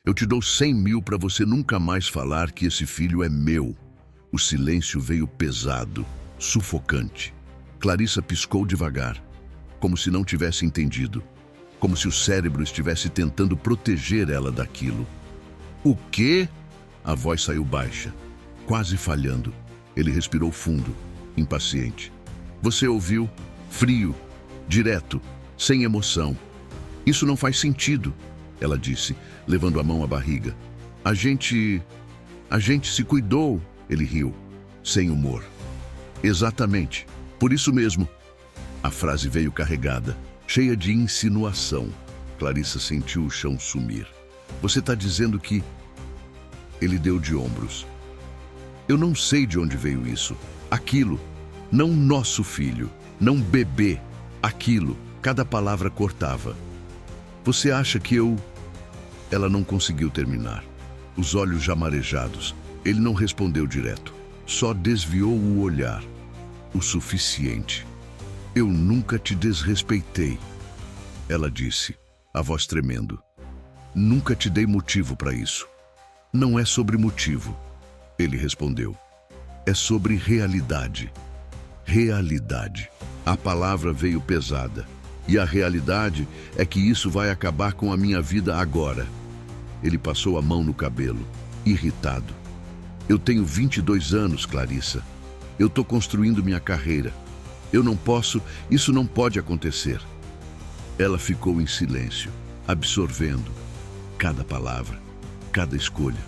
Eu te dou 100.000 para você nunca mais falar que esse filho é meu. O silêncio veio pesado, sufocante. Clarissa piscou devagar, como se não tivesse entendido, como se o cérebro estivesse tentando proteger ela daquilo. O quê? A voz saiu baixa, quase falhando. Ele respirou fundo, impaciente. Você ouviu? Frio, direto, sem emoção. Isso não faz sentido, ela disse, levando a mão à barriga. A gente se cuidou, ele riu, sem humor. Exatamente, por isso mesmo. A frase veio carregada, cheia de insinuação. Clarissa sentiu o chão sumir. Você está dizendo que... Ele deu de ombros. Eu não sei de onde veio isso. Aquilo, não nosso filho, não bebê. Aquilo, cada palavra cortava. Você acha que eu... Ela não conseguiu terminar. Os olhos já marejados. Ele não respondeu direto. Só desviou o olhar. O suficiente. Eu nunca te desrespeitei. Ela disse, a voz tremendo. Nunca te dei motivo para isso. Não é sobre motivo. Ele respondeu. É sobre realidade. Realidade. A palavra veio pesada. E a realidade é que isso vai acabar com a minha vida agora. Ele passou a mão no cabelo, irritado. Eu tenho 22 anos, Clarissa. Eu estou construindo minha carreira. Eu não posso, isso não pode acontecer. Ela ficou em silêncio, absorvendo cada palavra, cada escolha.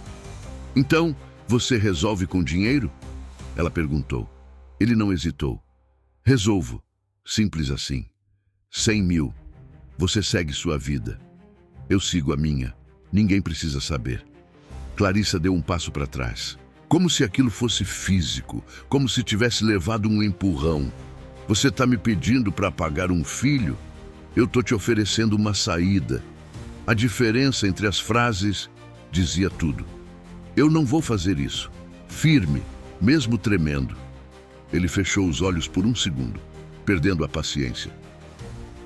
Então, você resolve com dinheiro? Ela perguntou. Ele não hesitou. Resolvo. Simples assim. 100.000. Você segue sua vida. Eu sigo a minha. Ninguém precisa saber. Clarissa deu um passo para trás. Como se aquilo fosse físico, como se tivesse levado um empurrão. Você está me pedindo para pagar um filho? Eu estou te oferecendo uma saída. A diferença entre as frases dizia tudo. Eu não vou fazer isso. Firme, mesmo tremendo. Ele fechou os olhos por um segundo, perdendo a paciência.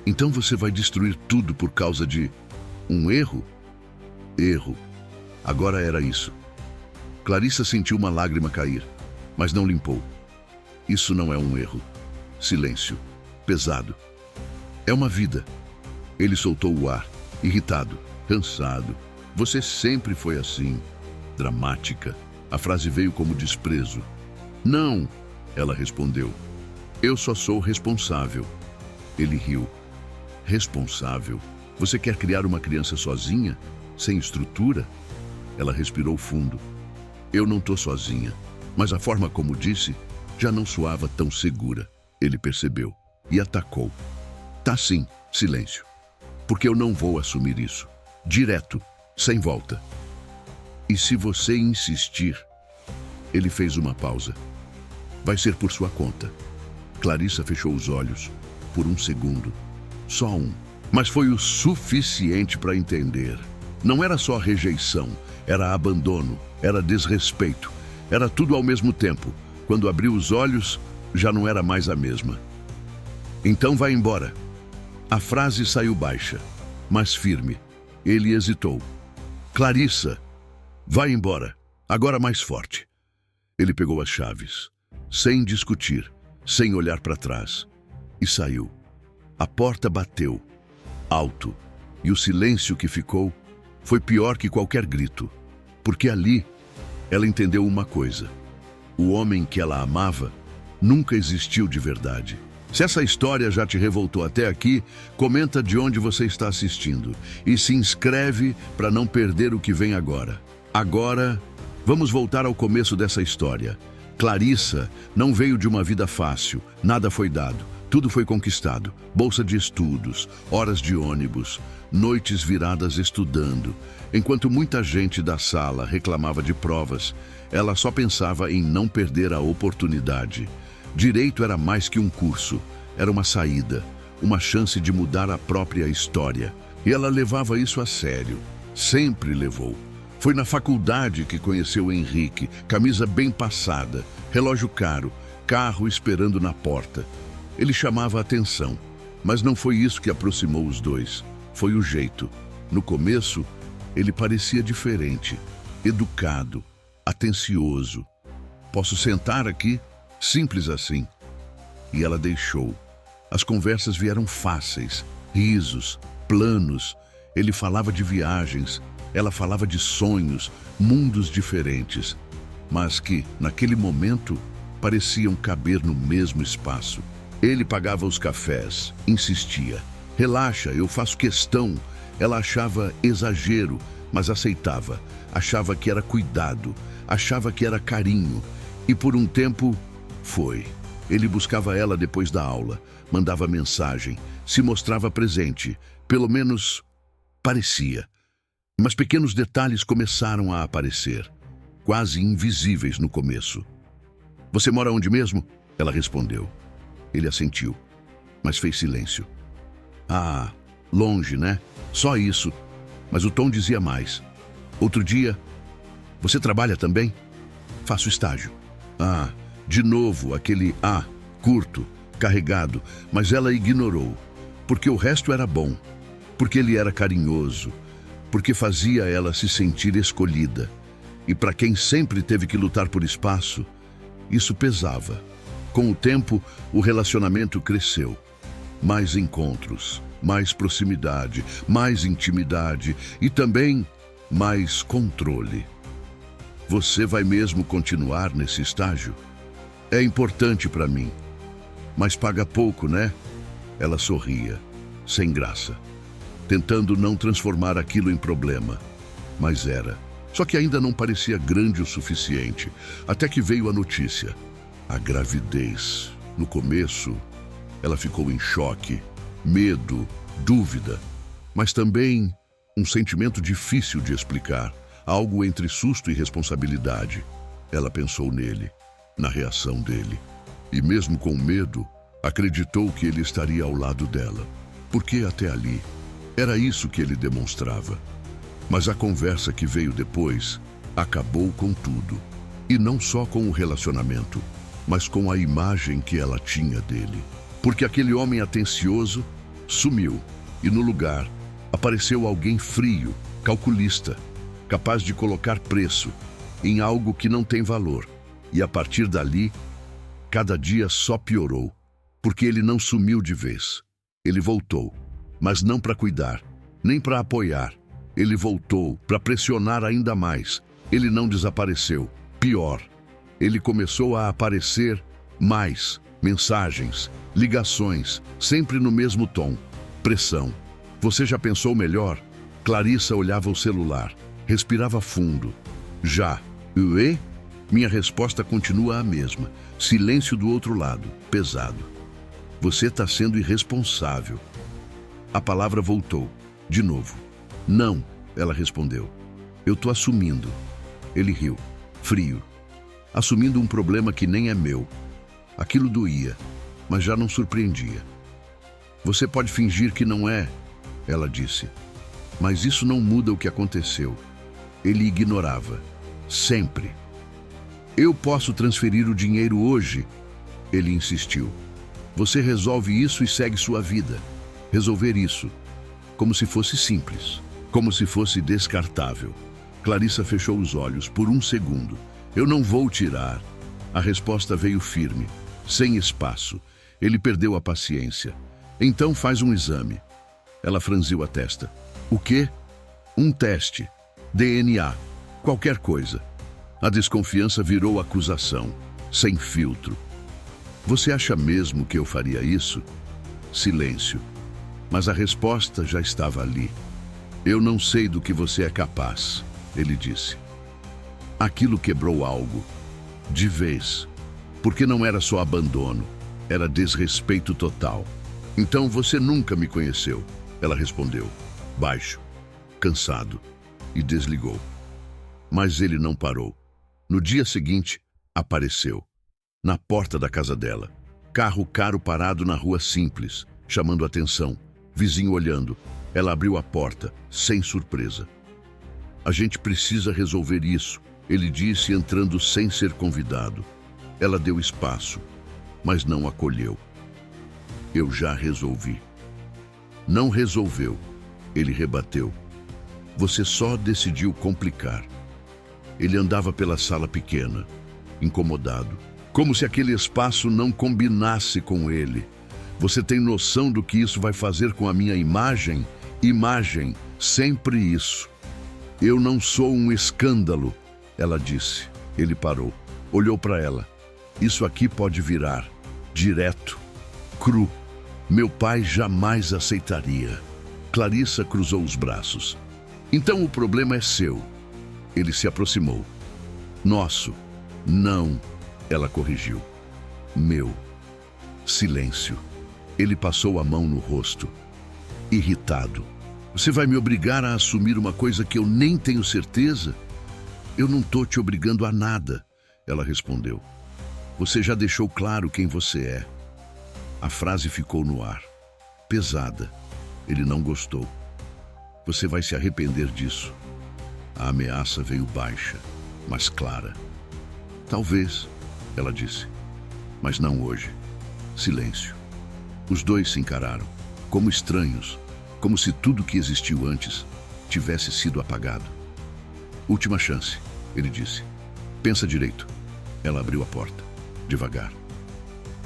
Então você vai destruir tudo por causa de um erro? Erro. Agora era isso. Clarissa sentiu uma lágrima cair, mas não limpou. Isso não é um erro. Silêncio. Pesado. É uma vida. Ele soltou o ar, irritado, cansado. Você sempre foi assim. Dramática. A frase veio como desprezo. Não, ela respondeu. Eu só sou responsável. Ele riu. Responsável? Você quer criar uma criança sozinha? Sem estrutura? Ela respirou fundo. Eu não estou sozinha, mas a forma como disse já não soava tão segura. Ele percebeu e atacou. Tá sim, silêncio. Porque eu não vou assumir isso. Direto, sem volta. E se você insistir... Ele fez uma pausa. Vai ser por sua conta. Clarissa fechou os olhos. Por um segundo. Só um. Mas foi o suficiente para entender. Não era só rejeição, era abandono, era desrespeito. Era tudo ao mesmo tempo. Quando abriu os olhos, já não era mais a mesma. Então vai embora. A frase saiu baixa, mas firme. Ele hesitou. Clarissa, vai embora. Agora mais forte. Ele pegou as chaves, sem discutir, sem olhar para trás, e saiu. A porta bateu, alto, e o silêncio que ficou foi pior que qualquer grito, porque ali ela entendeu uma coisa. O homem que ela amava nunca existiu de verdade. Se essa história já te revoltou até aqui, comenta de onde você está assistindo e se inscreve para não perder o que vem agora. Agora, vamos voltar ao começo dessa história. Clarissa não veio de uma vida fácil, nada foi dado, tudo foi conquistado. Bolsa de estudos, horas de ônibus, noites viradas estudando. Enquanto muita gente da sala reclamava de provas, ela só pensava em não perder a oportunidade. Direito era mais que um curso, era uma saída, uma chance de mudar a própria história. E ela levava isso a sério, sempre levou. Foi na faculdade que conheceu Henrique, camisa bem passada, relógio caro, carro esperando na porta. Ele chamava a atenção, mas não foi isso que aproximou os dois. Foi o jeito. No começo, Ele parecia diferente, educado, atencioso. Posso sentar aqui? Simples assim. E ela deixou. As conversas vieram fáceis, risos, planos. Ele falava de viagens, ela falava de sonhos, mundos diferentes, mas que, naquele momento, pareciam caber no mesmo espaço. Ele pagava os cafés, insistia. Relaxa, eu faço questão. Ela achava exagero, mas aceitava. Achava que era cuidado, achava que era carinho. E por um tempo, foi. Ele buscava ela depois da aula, mandava mensagem, se mostrava presente. Pelo menos, parecia. Mas pequenos detalhes começaram a aparecer, quase invisíveis no começo. Você mora onde mesmo? Ela respondeu. Ele assentiu, mas fez silêncio. Ah, longe, né? Só isso. Mas o tom dizia mais. Outro dia, você trabalha também? Faço estágio. Ah, de novo aquele curto, carregado, mas ela ignorou, porque o resto era bom, porque ele era carinhoso, porque fazia ela se sentir escolhida. E para quem sempre teve que lutar por espaço, isso pesava. Com o tempo, o relacionamento cresceu. Mais encontros, mais proximidade, mais intimidade e também mais controle. Você vai mesmo continuar nesse estágio? É importante para mim. Mas paga pouco, né? Ela sorria, sem graça, tentando não transformar aquilo em problema. Mas era. Só que ainda não parecia grande o suficiente, até que veio a notícia. A gravidez. No começo, ela ficou em choque, medo, dúvida, mas também um sentimento difícil de explicar, algo entre susto e responsabilidade. Ela pensou nele, na reação dele, e mesmo com medo, acreditou que ele estaria ao lado dela, porque até ali, era isso que ele demonstrava. Mas a conversa que veio depois acabou com tudo, e não só com o relacionamento, mas com a imagem que ela tinha dele. Porque aquele homem atencioso sumiu, e no lugar apareceu alguém frio, calculista, capaz de colocar preço em algo que não tem valor. E a partir dali, cada dia só piorou, porque ele não sumiu de vez. Ele voltou, mas não para cuidar, nem para apoiar. Ele voltou para pressionar ainda mais. Ele não desapareceu. Pior, ele começou a aparecer mais. Mensagens, ligações, sempre no mesmo tom. Pressão. Você já pensou melhor? Clarissa olhava o celular, respirava fundo. Já. Ué? Minha resposta continua a mesma. Silêncio do outro lado, pesado. Você está sendo irresponsável. A palavra voltou, de novo. Não, ela respondeu. Eu tô assumindo. Ele riu, frio. Assumindo um problema que nem é meu. Aquilo doía, mas já não surpreendia. Você pode fingir que não é, ela disse. Mas isso não muda o que aconteceu. Ele ignorava. Sempre. Eu posso transferir o dinheiro hoje, ele insistiu. Você resolve isso e segue sua vida. Resolver isso. Como se fosse simples. Como se fosse descartável. Clarissa fechou os olhos por um segundo. Eu não vou tirar. A resposta veio firme, sem espaço. Ele perdeu a paciência. Então faz um exame. Ela franziu a testa. O quê? Um teste. DNA. Qualquer coisa. A desconfiança virou acusação, sem filtro. Você acha mesmo que eu faria isso? Silêncio. Mas a resposta já estava ali. Eu não sei do que você é capaz, ele disse. Aquilo quebrou algo, de vez, porque não era só abandono, era desrespeito total. Então você nunca me conheceu, ela respondeu, baixo, cansado, e desligou. Mas ele não parou. No dia seguinte, apareceu, na porta da casa dela. Carro caro parado na rua simples, chamando atenção. Vizinho olhando. Ela abriu a porta, sem surpresa. A gente precisa resolver isso, ele disse, entrando sem ser convidado. Ela deu espaço, mas não acolheu. Eu já resolvi. Não resolveu, ele rebateu. Você só decidiu complicar. Ele andava pela sala pequena, incomodado, como se aquele espaço não combinasse com ele. Você tem noção do que isso vai fazer com a minha imagem? Imagem, sempre isso. Eu não sou um escândalo, ela disse. Ele parou, olhou para ela. Isso aqui pode virar direto, cru. Meu pai jamais aceitaria. Clarissa cruzou os braços. Então o problema é seu. Ele se aproximou. Nosso. Não, ela corrigiu. Meu. Silêncio. Ele passou a mão no rosto. Irritado. Você vai me obrigar a assumir uma coisa que eu nem tenho certeza? Eu não tô te obrigando a nada, ela respondeu. Você já deixou claro quem você é. A frase ficou no ar. Pesada. Ele não gostou. Você vai se arrepender disso. A ameaça veio baixa, mas clara. Talvez, ela disse. Mas não hoje. Silêncio. Os dois se encararam, como estranhos, como se tudo que existiu antes tivesse sido apagado. Última chance, ele disse. Pensa direito. Ela abriu a porta, devagar.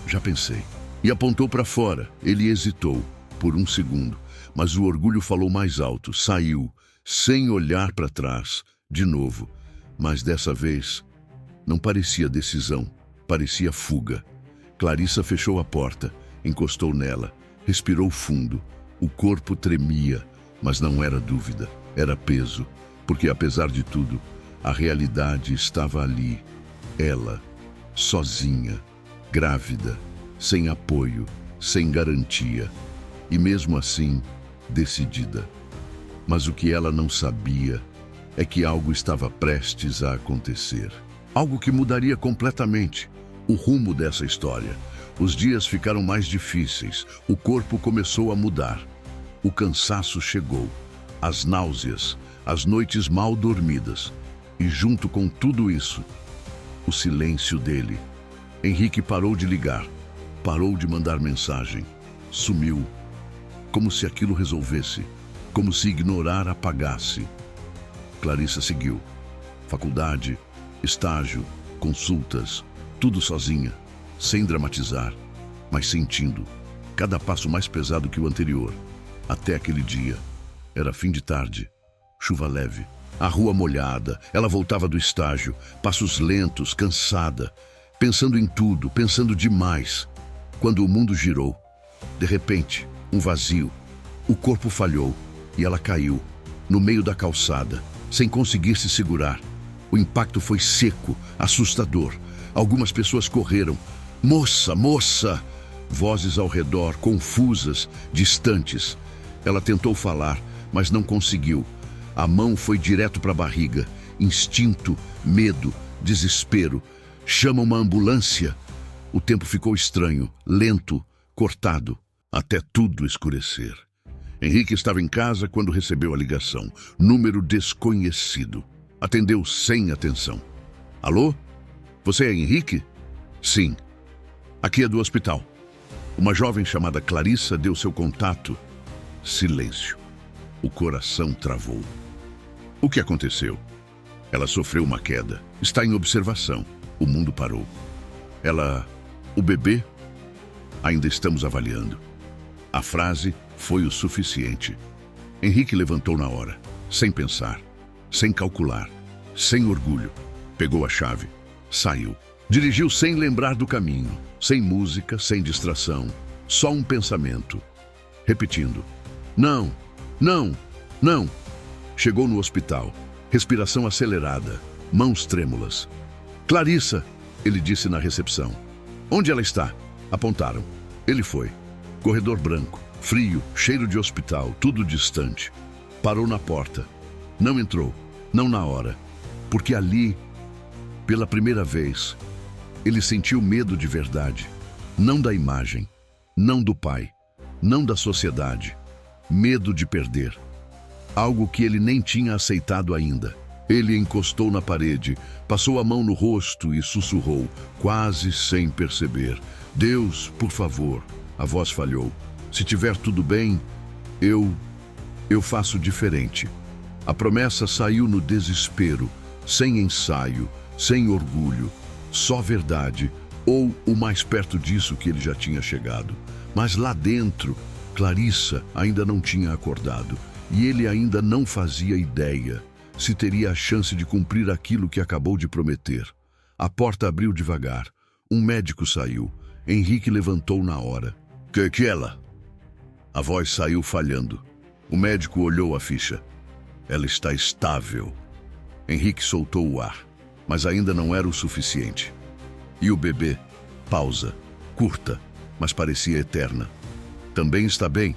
Já pensei. E apontou para fora. Ele hesitou, por um segundo, mas o orgulho falou mais alto. Saiu, sem olhar para trás, de novo. Mas dessa vez, não parecia decisão, parecia fuga. Clarissa fechou a porta, encostou nela, respirou fundo. O corpo tremia, mas não era dúvida, era peso, porque apesar de tudo, a realidade estava ali. Ela, sozinha, grávida, sem apoio, sem garantia, e mesmo assim, decidida. Mas o que ela não sabia é que algo estava prestes a acontecer. Algo que mudaria completamente o rumo dessa história. Os dias ficaram mais difíceis, o corpo começou a mudar. O cansaço chegou, as náuseas, as noites mal dormidas. E junto com tudo isso, o silêncio dele. Henrique parou de ligar, parou de mandar mensagem, sumiu. Como se aquilo resolvesse, como se ignorar apagasse. Clarissa seguiu. Faculdade, estágio, consultas, tudo sozinha, sem dramatizar, mas sentindo, cada passo mais pesado que o anterior. Até aquele dia. Era fim de tarde, chuva leve, a rua molhada. Ela voltava do estágio, passos lentos, cansada, pensando em tudo, pensando demais. Quando o mundo girou, de repente, um vazio. O corpo falhou e ela caiu, no meio da calçada, sem conseguir se segurar. O impacto foi seco, assustador. Algumas pessoas correram. Moça, moça! Vozes ao redor, confusas, distantes. Ela tentou falar, mas não conseguiu. A mão foi direto para a barriga. Instinto, medo, desespero. Chama uma ambulância. O tempo ficou estranho, lento, cortado, até tudo escurecer. Henrique estava em casa quando recebeu a ligação. Número desconhecido. Atendeu sem atenção. Alô? Você é Henrique? Sim. Aqui é do hospital. Uma jovem chamada Clarissa deu seu contato. Silêncio. O coração travou. O que aconteceu? Ela sofreu uma queda. Está em observação. O mundo parou. Ela... O bebê? Ainda estamos avaliando. A frase foi o suficiente. Henrique levantou na hora, sem pensar, sem calcular, sem orgulho. Pegou a chave, saiu. Dirigiu sem lembrar do caminho, sem música, sem distração. Só um pensamento. Repetindo. Não, não, não. Chegou no hospital. Respiração acelerada, mãos trêmulas. Clarissa, ele disse na recepção. Onde ela está? Apontaram. Ele foi. Corredor branco, frio, cheiro de hospital, tudo distante. Parou na porta. Não entrou, não na hora. Porque ali, pela primeira vez, ele sentiu medo de verdade. Não da imagem, não do pai, não da sociedade. Medo de perder. Algo que ele nem tinha aceitado ainda. Ele encostou na parede, passou a mão no rosto e sussurrou, quase sem perceber. Deus, por favor. A voz falhou. Se tiver tudo bem, eu faço diferente. A promessa saiu no desespero, sem ensaio, sem orgulho, só verdade, ou o mais perto disso que ele já tinha chegado. Mas lá dentro, Clarissa ainda não tinha acordado, e ele ainda não fazia ideia se teria a chance de cumprir aquilo que acabou de prometer. A porta abriu devagar. Um médico saiu. Henrique levantou na hora. Que é ela? A voz saiu falhando. O médico olhou a ficha. Ela está estável. Henrique soltou o ar, mas ainda não era o suficiente. E o bebê? Pausa. Curta, mas parecia eterna. Também está bem?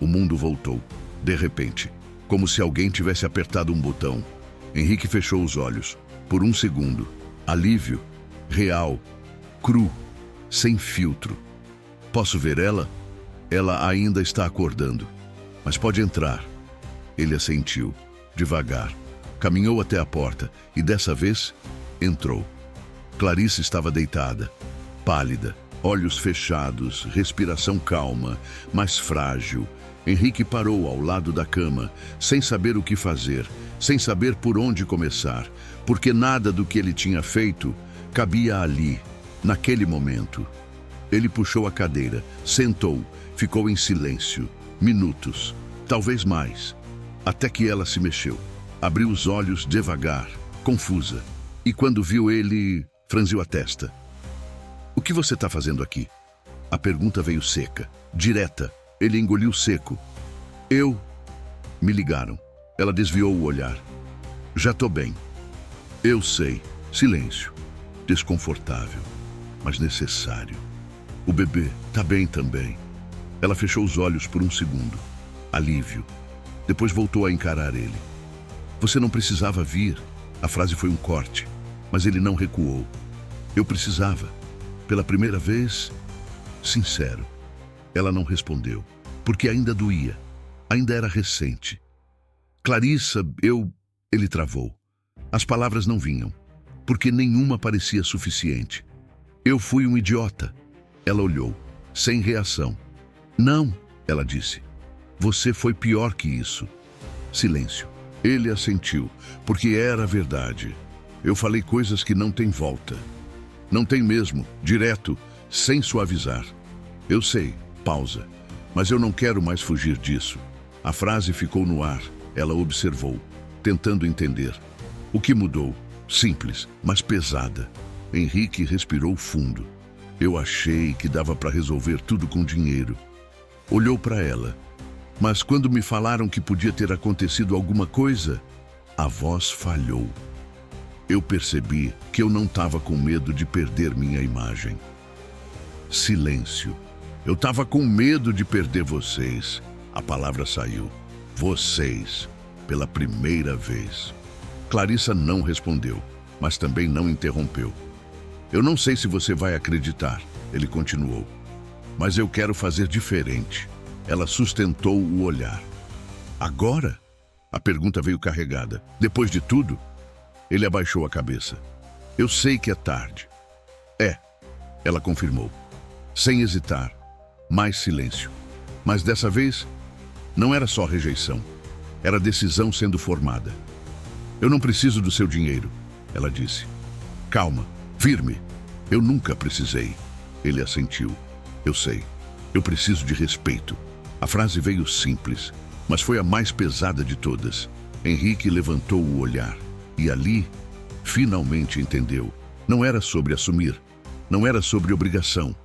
O mundo voltou. De repente, como se alguém tivesse apertado um botão. Henrique fechou os olhos. Por um segundo. Alívio. Real. Cru. Sem filtro. Posso ver ela? Ela ainda está acordando. Mas pode entrar. Ele assentiu. Devagar. Caminhou até a porta e dessa vez entrou. Clarissa estava deitada. Pálida. Olhos fechados. Respiração calma. Mas frágil. Henrique parou ao lado da cama, sem saber o que fazer, sem saber por onde começar, porque nada do que ele tinha feito cabia ali, naquele momento. Ele puxou a cadeira, sentou, ficou em silêncio, minutos, talvez mais, até que ela se mexeu. Abriu os olhos devagar, confusa, e quando viu ele, franziu a testa. O que você está fazendo aqui? A pergunta veio seca, direta. Ele engoliu seco. Me ligaram. Ela desviou o olhar. Já tô bem. Eu sei. Silêncio. Desconfortável, mas necessário. O bebê tá bem também. Ela fechou os olhos por um segundo. Alívio. Depois voltou a encarar ele. Você não precisava vir. A frase foi um corte, mas ele não recuou. Eu precisava. Pela primeira vez, sincero. Ela não respondeu, porque ainda doía, ainda era recente. Clarissa, Ele travou. As palavras não vinham, porque nenhuma parecia suficiente. Eu fui um idiota. Ela olhou, sem reação. Não, ela disse. Você foi pior que isso. Silêncio. Ele assentiu, porque era verdade. Eu falei coisas que não têm volta. Não tem mesmo, direto, sem suavizar. Eu sei. Pausa. Mas eu não quero mais fugir disso. A frase ficou no ar. Ela observou, tentando entender. O que mudou? Simples, mas pesada. Henrique respirou fundo. Eu achei que dava para resolver tudo com dinheiro. Olhou para ela. Mas quando me falaram que podia ter acontecido alguma coisa, a voz falhou. Eu percebi que eu não estava com medo de perder minha imagem. Silêncio. Eu estava com medo de perder vocês. A palavra saiu. Vocês. Pela primeira vez. Clarissa não respondeu, mas também não interrompeu. Eu não sei se você vai acreditar, ele continuou. Mas eu quero fazer diferente. Ela sustentou o olhar. Agora? A pergunta veio carregada. Depois de tudo? Ele abaixou a cabeça. Eu sei que é tarde. Ela confirmou. Sem hesitar. Mais silêncio. Mas dessa vez, não era só rejeição. Era decisão sendo formada. Eu não preciso do seu dinheiro, ela disse. Calma, firme. Eu nunca precisei. Ele assentiu. Eu sei. Eu preciso de respeito. A frase veio simples, mas foi a mais pesada de todas. Henrique levantou o olhar. E ali, finalmente entendeu. Não era sobre assumir. Não era sobre obrigação.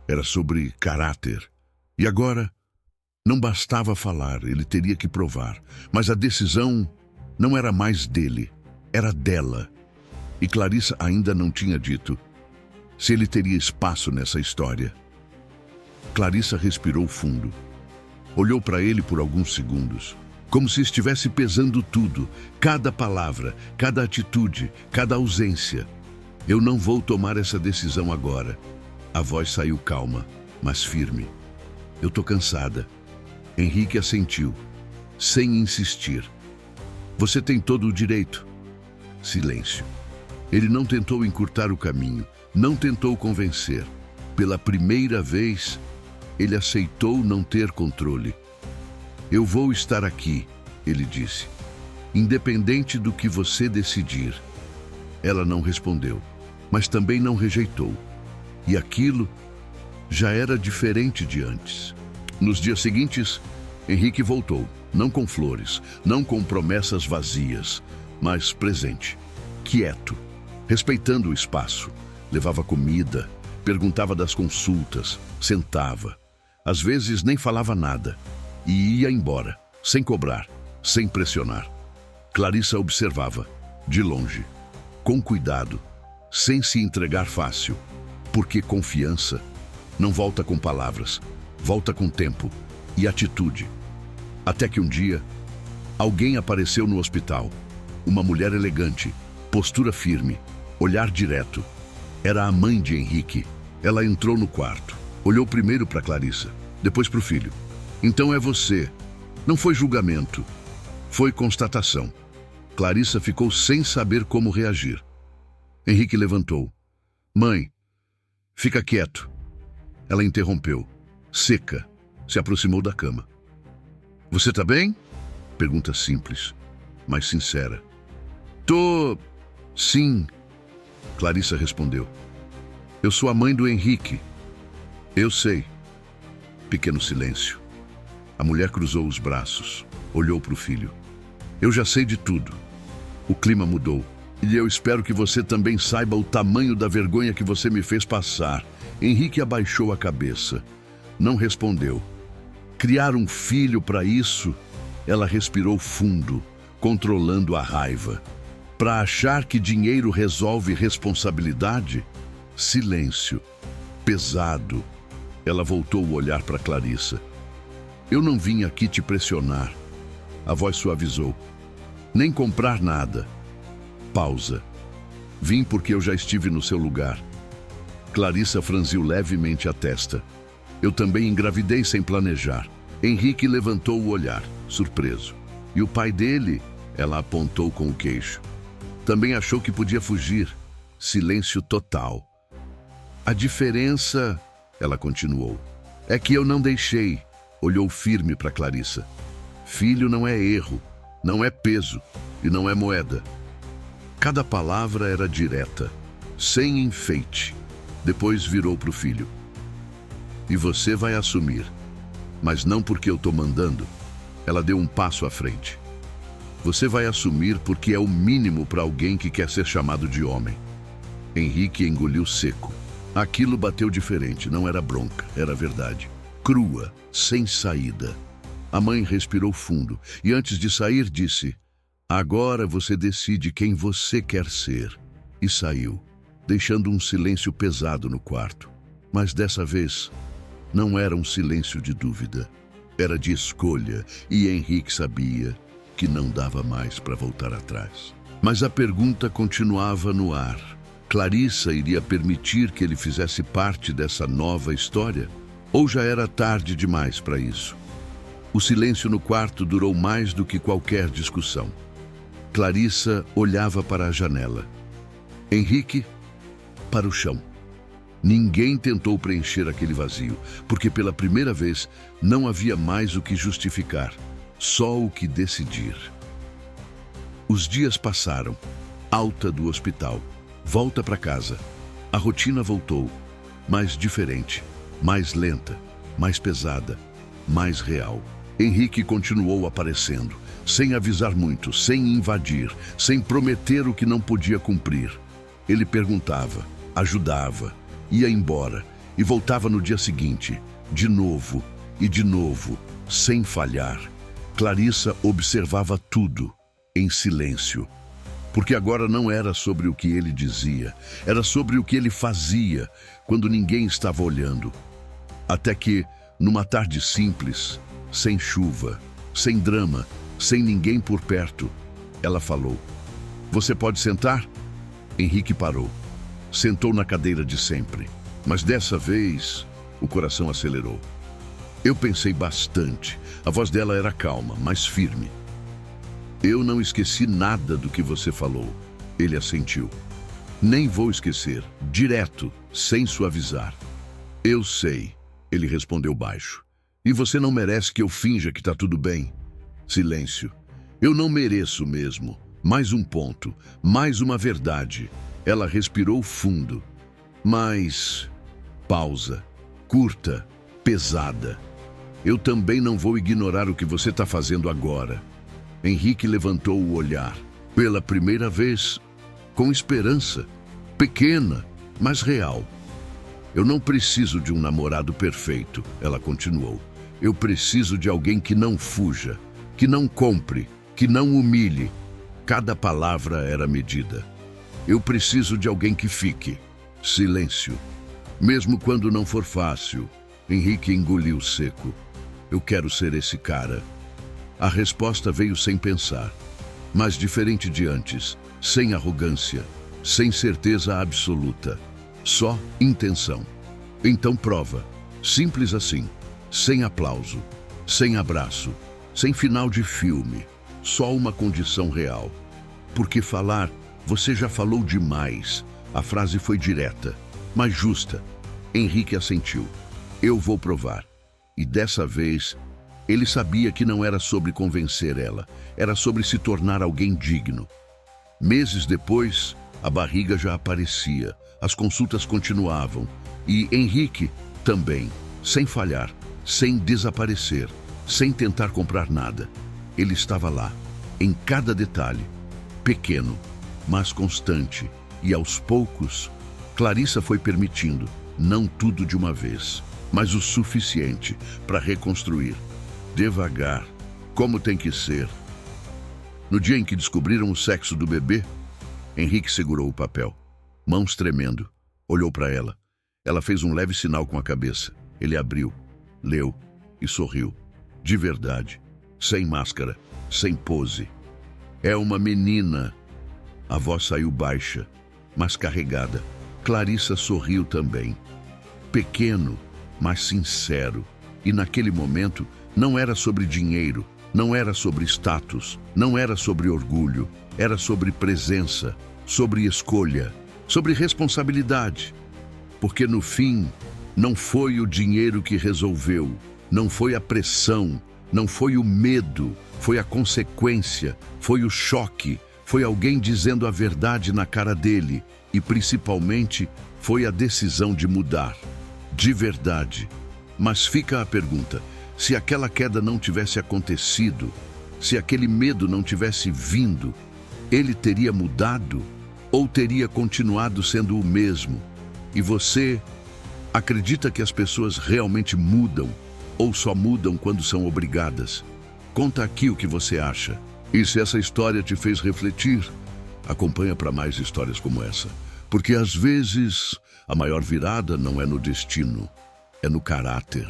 Era sobre caráter. E agora, não bastava falar, ele teria que provar. Mas a decisão não era mais dele, era dela. E Clarissa ainda não tinha dito se ele teria espaço nessa história. Clarissa respirou fundo. Olhou para ele por alguns segundos, como se estivesse pesando tudo, cada palavra, cada atitude, cada ausência. Eu não vou tomar essa decisão agora. A voz saiu calma, mas firme. Eu tô cansada. Henrique assentiu, sem insistir. Você tem todo o direito. Silêncio. Ele não tentou encurtar o caminho, não tentou convencer. Pela primeira vez, ele aceitou não ter controle. Eu vou estar aqui, ele disse. Independente do que você decidir. Ela não respondeu, mas também não rejeitou. E aquilo já era diferente de antes. Nos dias seguintes, Henrique voltou, não com flores, não com promessas vazias, mas presente, quieto, respeitando o espaço. Levava comida, perguntava das consultas, sentava. Às vezes nem falava nada e ia embora, sem cobrar, sem pressionar. Clarissa observava, de longe, com cuidado, sem se entregar fácil, porque confiança não volta com palavras, volta com tempo e atitude. Até que um dia, alguém apareceu no hospital. Uma mulher elegante, postura firme, olhar direto. Era a mãe de Henrique. Ela entrou no quarto, olhou primeiro para Clarissa, depois para o filho. Então é você. Não foi julgamento, foi constatação. Clarissa ficou sem saber como reagir. Henrique levantou. Mãe, fica quieto. Ela interrompeu, seca, se aproximou da cama. Você tá bem? Pergunta simples, mas sincera. Tô... sim, Clarissa respondeu. Eu sou a mãe do Henrique. Eu sei. Pequeno silêncio. A mulher cruzou os braços, olhou para o filho. Eu já sei de tudo. O clima mudou. E eu espero que você também saiba o tamanho da vergonha que você me fez passar. Henrique abaixou a cabeça. Não respondeu. Criar um filho para isso? Ela respirou fundo, controlando a raiva. Para achar que dinheiro resolve responsabilidade? Silêncio. Pesado. Ela voltou o olhar para Clarissa. Eu não vim aqui te pressionar. A voz suavizou. Nem comprar nada. Pausa. Vim porque eu já estive no seu lugar. Clarissa franziu levemente a testa. Eu também engravidei sem planejar. Henrique levantou o olhar, surpreso. E o pai dele? Ela apontou com o queixo. Também achou que podia fugir. Silêncio total. A diferença, ela continuou, é que eu não deixei. Olhou firme para Clarissa. Filho não é erro, não é peso e não é moeda. Cada palavra era direta, sem enfeite. Depois virou para o filho. E você vai assumir, mas não porque eu estou mandando. Ela deu um passo à frente. Você vai assumir porque é o mínimo para alguém que quer ser chamado de homem. Henrique engoliu seco. Aquilo bateu diferente, não era bronca, era verdade. Crua, sem saída. A mãe respirou fundo e antes de sair disse: agora você decide quem você quer ser. E saiu, deixando um silêncio pesado no quarto. Mas dessa vez, não era um silêncio de dúvida. Era de escolha e Henrique sabia que não dava mais para voltar atrás. Mas a pergunta continuava no ar. Clarissa iria permitir que ele fizesse parte dessa nova história? Ou já era tarde demais para isso? O silêncio no quarto durou mais do que qualquer discussão. Clarissa olhava para a janela. Henrique, para o chão. Ninguém tentou preencher aquele vazio, porque pela primeira vez não havia mais o que justificar, só o que decidir. Os dias passaram. Alta do hospital. Volta para casa. A rotina voltou, mais diferente, mais lenta, mais pesada, mais real. Henrique continuou aparecendo, sem avisar muito, sem invadir, sem prometer o que não podia cumprir. Ele perguntava, ajudava, ia embora e voltava no dia seguinte, de novo e de novo, sem falhar. Clarissa observava tudo, em silêncio. Porque agora não era sobre o que ele dizia, era sobre o que ele fazia, quando ninguém estava olhando. Até que, numa tarde simples, sem chuva, sem drama, sem ninguém por perto, ela falou: você pode sentar? Henrique parou. Sentou na cadeira de sempre. Mas dessa vez, o coração acelerou. Eu pensei bastante. A voz dela era calma, mas firme. Eu não esqueci nada do que você falou. Ele assentiu. Nem vou esquecer. Direto, sem suavizar. Eu sei, ele respondeu baixo. E você não merece que eu finja que está tudo bem. Silêncio. Eu não mereço mesmo. Mais um ponto, mais uma verdade. Ela respirou fundo. Mas... pausa. Curta, pesada. Eu também não vou ignorar o que você está fazendo agora. Henrique levantou o olhar. Pela primeira vez, com esperança. Pequena, mas real. Eu não preciso de um namorado perfeito, ela continuou. Eu preciso de alguém que não fuja, que não compre, que não humilhe. Cada palavra era medida. Eu preciso de alguém que fique. Silêncio. Mesmo quando não for fácil, Henrique engoliu seco. Eu quero ser esse cara. A resposta veio sem pensar, mas diferente de antes, sem arrogância, sem certeza absoluta, só intenção. Então prova, simples assim, sem aplauso, sem abraço, sem final de filme, só uma condição real. Porque falar, você já falou demais. A frase foi direta, mas justa. Henrique assentiu. Eu vou provar. E dessa vez, ele sabia que não era sobre convencer ela, era sobre se tornar alguém digno. Meses depois, a barriga já aparecia, as consultas continuavam, e Henrique também, sem falhar, sem desaparecer, sem tentar comprar nada. Ele estava lá, em cada detalhe, pequeno, mas constante, e aos poucos, Clarissa foi permitindo, não tudo de uma vez, mas o suficiente para reconstruir, devagar, como tem que ser. No dia em que descobriram o sexo do bebê, Henrique segurou o papel, mãos tremendo, olhou para ela. Ela fez um leve sinal com a cabeça. Ele abriu, leu e sorriu. De verdade, sem máscara, sem pose. É uma menina. A voz saiu baixa, mas carregada. Clarissa sorriu também. Pequeno, mas sincero. E naquele momento, não era sobre dinheiro, não era sobre status, não era sobre orgulho, era sobre presença, sobre escolha, sobre responsabilidade. Porque no fim, não foi o dinheiro que resolveu, não foi a pressão, não foi o medo, foi a consequência, foi o choque, foi alguém dizendo a verdade na cara dele e, principalmente, foi a decisão de mudar, de verdade. Mas fica a pergunta, se aquela queda não tivesse acontecido, se aquele medo não tivesse vindo, ele teria mudado ou teria continuado sendo o mesmo? E você acredita que as pessoas realmente mudam ou só mudam quando são obrigadas? Conta aqui o que você acha. E se essa história te fez refletir, acompanha para mais histórias como essa. Porque às vezes a maior virada não é no destino, é no caráter.